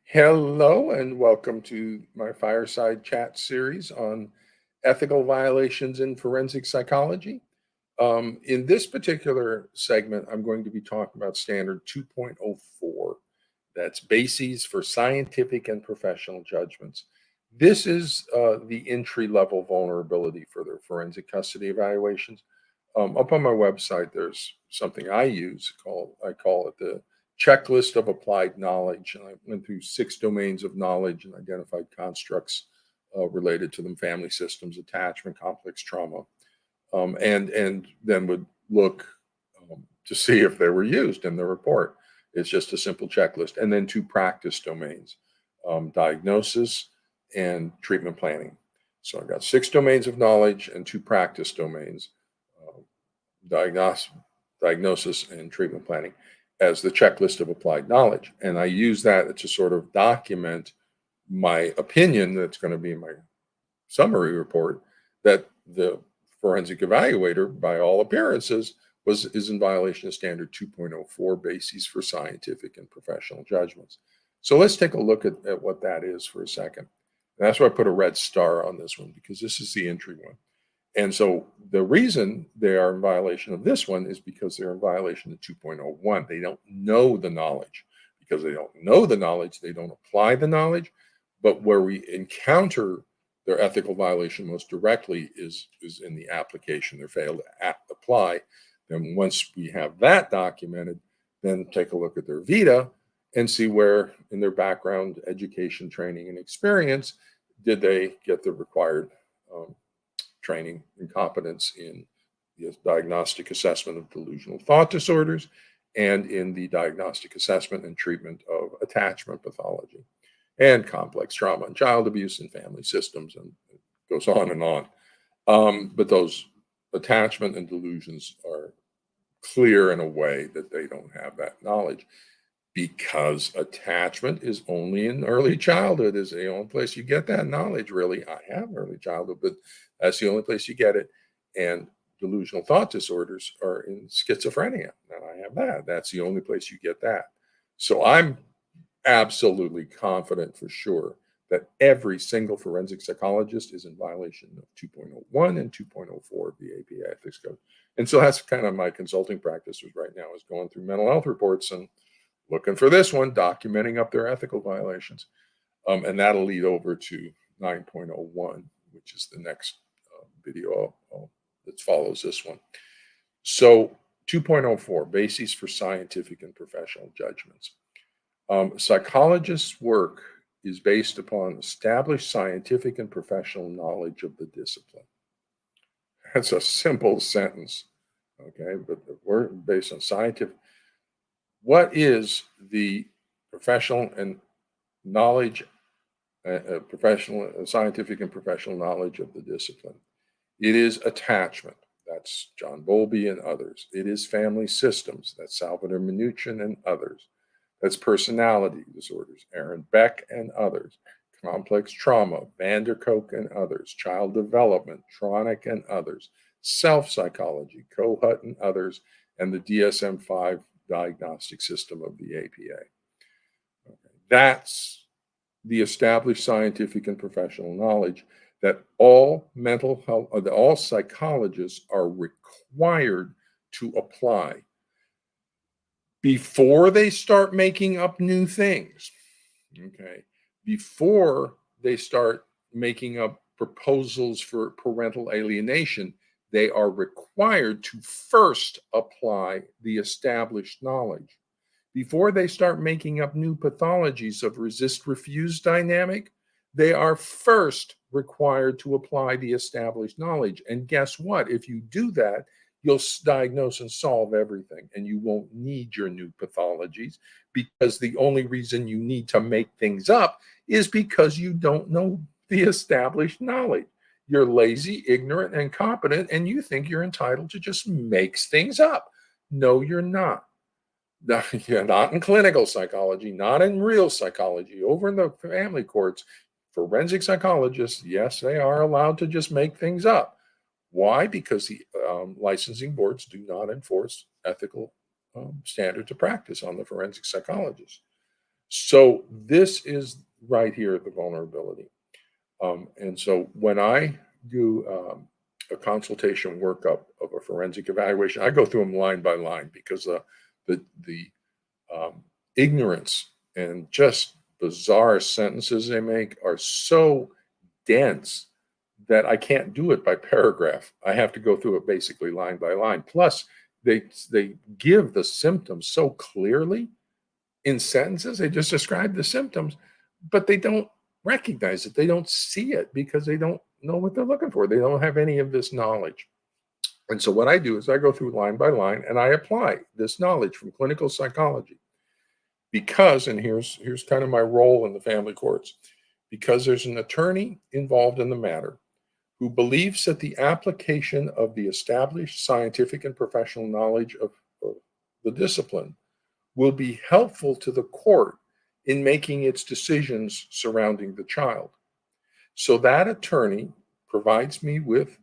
Hello, and welcome to my fireside chat series on ethical violations in forensic psychology. In this particular segment, I'm going to be talking about Standard 2.04. That's Bases for Scientific and Professional Judgments. This is the entry level vulnerability for the forensic custody evaluations. Up on my website, there's something I use called I call it the checklist of applied knowledge. And I went through 6 domains of knowledge and identified constructs related to them: family systems, attachment, complex trauma, and then would look to see if they were used in the report. It's just a simple checklist, and then 2 practice domains: diagnosis and treatment planning. So I've got 6 domains of knowledge and 2 practice domains: uh, diagnosis, diagnosis and treatment planning as the checklist of applied knowledge. And I use that to sort of document my opinion that's going to be in my summary report that the forensic evaluator, by all appearances, is in violation of Standard 2.04, Bases for Scientific and Professional Judgments. So let's take a look at what that is for a second. And that's why I put a red star on this one, because this is the entry one. And so the reason they are in violation of this one is because they're in violation of 2.01. They don't know the knowledge. Because they don't know the knowledge, they don't apply the knowledge. But where we encounter their ethical violation most directly is in the application. They fail to apply. Then once we have that documented, then take a look at their vita and see where in their background, education, training, and experience did they get the required training and competence in the diagnostic assessment of delusional thought disorders and in the diagnostic assessment and treatment of attachment pathology and complex trauma and child abuse and family systems, and it goes on and on. But those attachment and delusions are clear in a way that they don't have that knowledge, because attachment is only in early childhood, is the only place you get that knowledge. Really, I have early childhood, but that's the only place you get it. And delusional thought disorders are in schizophrenia, and I have that. That's the only place you get that. So I'm absolutely confident for sure that every single forensic psychologist is in violation of 2.01 and 2.04 of the APA Ethics Code. And so that's kind of my consulting practice right now, is going through mental health reports and looking for this one, documenting up their ethical violations. And that'll lead over to 9.01, which is the next video that follows this one. So 2.04, Bases for Scientific and Professional Judgments. Psychologists' work is based upon established scientific and professional knowledge of the discipline. That's a simple sentence, okay? But we're based on scientific. What is the professional and knowledge, professional, scientific and professional knowledge of the discipline? It is attachment. That's John Bowlby and others. It is family systems. That's Salvador Minuchin and others. That's personality disorders, Aaron Beck and others. Complex trauma, Van der Kolk and others. Child development, Tronick and others. Self-psychology, Kohut and others, and the DSM-5 diagnostic system of the APA. Okay. That's the established scientific and professional knowledge that all mental health, all psychologists are required to apply before they start making up new things. Okay. Before they start making up proposals for parental alienation, they are required to first apply the established knowledge. Before they start making up new pathologies of resist refuse dynamic, they are first required to apply the established knowledge. And guess what? If you do that, you'll diagnose and solve everything, and you won't need your new pathologies, because the only reason you need to make things up is because you don't know the established knowledge. You're lazy, ignorant, and incompetent, and you think you're entitled to just make things up. No, you're not. Not in clinical psychology, not in real psychology. Over in the family courts, forensic psychologists, yes, they are allowed to just make things up. Why? Because the licensing boards do not enforce ethical standards of practice on the forensic psychologists. So this is right here, the vulnerability. And so when I do a consultation workup of a forensic evaluation, I go through them line by line because the ignorance and just bizarre sentences they make are so dense that I can't do it by paragraph. I have to go through it basically line by line. Plus, they give the symptoms so clearly in sentences. They just describe the symptoms, but they don't recognize it. They don't see it because they don't know what they're looking for. They don't have any of this knowledge. And so what I do is I go through line by line and I apply this knowledge from clinical psychology because, and here's kind of my role in the family courts, because there's an attorney involved in the matter who believes that the application of the established scientific and professional knowledge of the discipline will be helpful to the court in making its decisions surrounding the child. So that attorney provides me with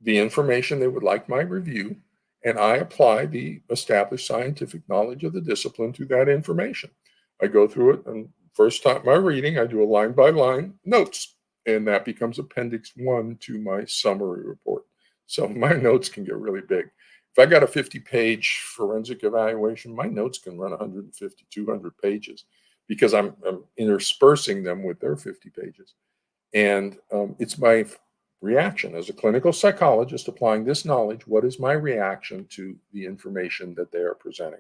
the information they would like my review, and I apply the established scientific knowledge of the discipline to that information. I go through it, and first time my reading, I do a line by line notes, and that becomes Appendix 1 to my summary report. So my notes can get really big. If I got a 50-page forensic evaluation, my notes can run 150, 200 pages because I'm interspersing them with their 50 pages. And it's my reaction as a clinical psychologist applying this knowledge. What is my reaction to the information that they are presenting?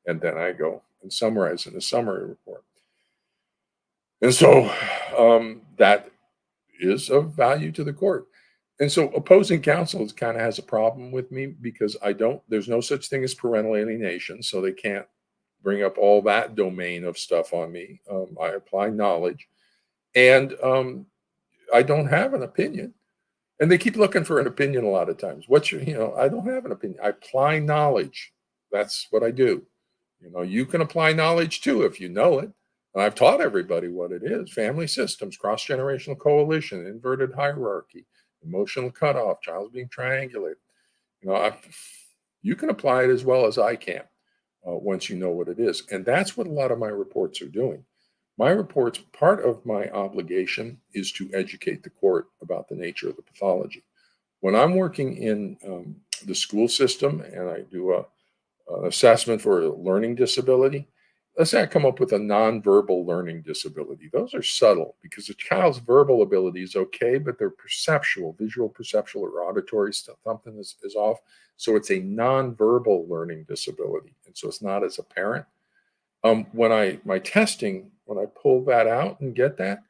And then I go and summarize in a summary report. And so that is of value to the court. And so opposing counsel kind of has a problem with me because there's no such thing as parental alienation. So they can't bring up all that domain of stuff on me. I apply knowledge and I don't have an opinion. And they keep looking for an opinion a lot of times. I don't have an opinion. I apply knowledge. That's what I do. You can apply knowledge too if you know it. And I've taught everybody what it is: family systems, cross-generational coalition, inverted hierarchy, emotional cutoff, child's being triangulated. You can apply it as well as I can once you know what it is. And that's what a lot of my reports are doing. My reports, part of my obligation is to educate the court about the nature of the pathology. When I'm working in the school system and I do an assessment for a learning disability, let's say I come up with a nonverbal learning disability. Those are subtle because the child's verbal ability is okay, but their perceptual, visual, perceptual, or auditory something is off. So it's a nonverbal learning disability. And so it's not as apparent. My testing, when I pull that out and get that,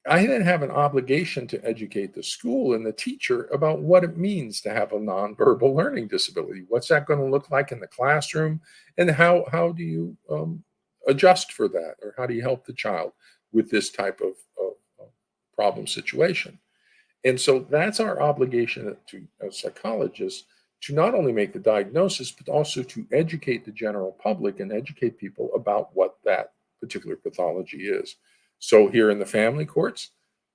I then have an obligation to educate the school and the teacher about what it means to have a nonverbal learning disability. What's that going to look like in the classroom? And how do you adjust for that? Or how do you help the child with this type of problem situation? And so that's our obligation as psychologists, to not only make the diagnosis, but also to educate the general public and educate people about what that particular pathology is. So here in the family courts,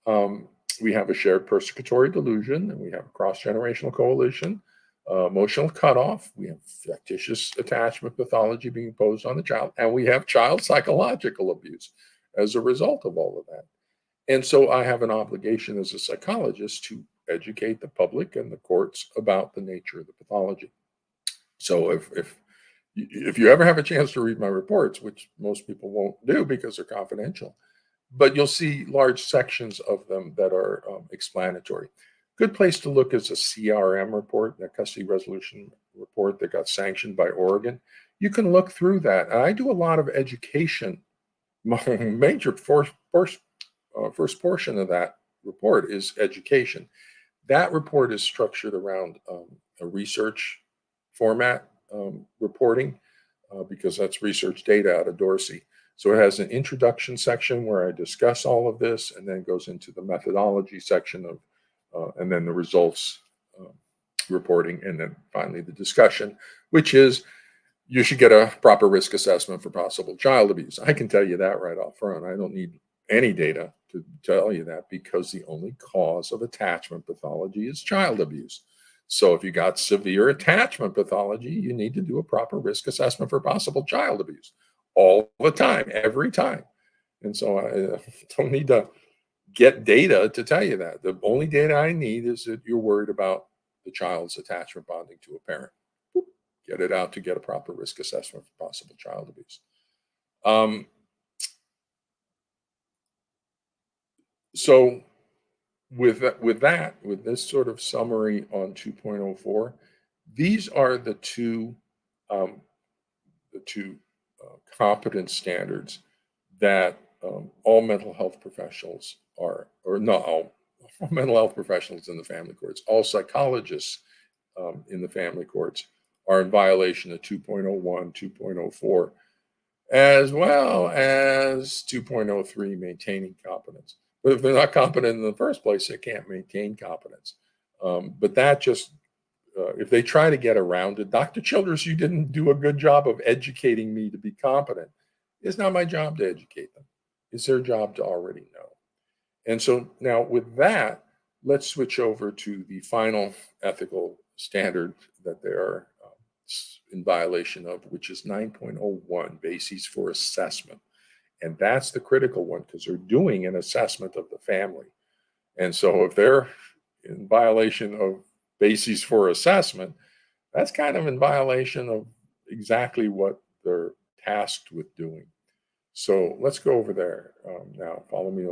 we have a shared persecutory delusion, and we have a cross-generational coalition, emotional cutoff, we have factitious attachment pathology being imposed on the child, and we have child psychological abuse as a result of all of that. And so I have an obligation as a psychologist to educate the public and the courts about the nature of the pathology. So if you ever have a chance to read my reports, which most people won't do because they're confidential, but you'll see large sections of them that are explanatory. Good place to look is a CRM report, the custody resolution report that got sanctioned by Oregon. You can look through that. And I do a lot of education. My major first portion of that report is education. That report is structured around a research format reporting because that's research data out of Dorsey. So it has an introduction section where I discuss all of this, and then goes into the methodology section and then the results reporting, and then finally the discussion, which is you should get a proper risk assessment for possible child abuse. I can tell you that right off front. I don't need any data to tell you that because the only cause of attachment pathology is child abuse. So if you got severe attachment pathology, you need to do a proper risk assessment for possible child abuse. all the time, every time. And so I don't need to get data to tell you that. The only data I need is that you're worried about the child's attachment bonding to a parent. Get it out to get a proper risk assessment for possible child abuse. Um, so with this sort of summary on 2.04, these are um, the two competence standards that all mental health professionals are, or not all mental health professionals in the family courts, all psychologists in the family courts are in violation of 2.01, 2.04, as well as 2.03, maintaining competence. But if they're not competent in the first place, they can't maintain competence. But that just, if they try to get around it, Dr. Childress, you didn't do a good job of educating me to be competent. It's not my job to educate them. It's their job to already know. And so now with that, let's switch over to the final ethical standard that they are in violation of, which is 9.01, bases for assessment. And that's the critical one because they're doing an assessment of the family. And so if they're in violation of bases for assessment, that's kind of in violation of exactly what they're tasked with doing. So let's go over there now. Follow me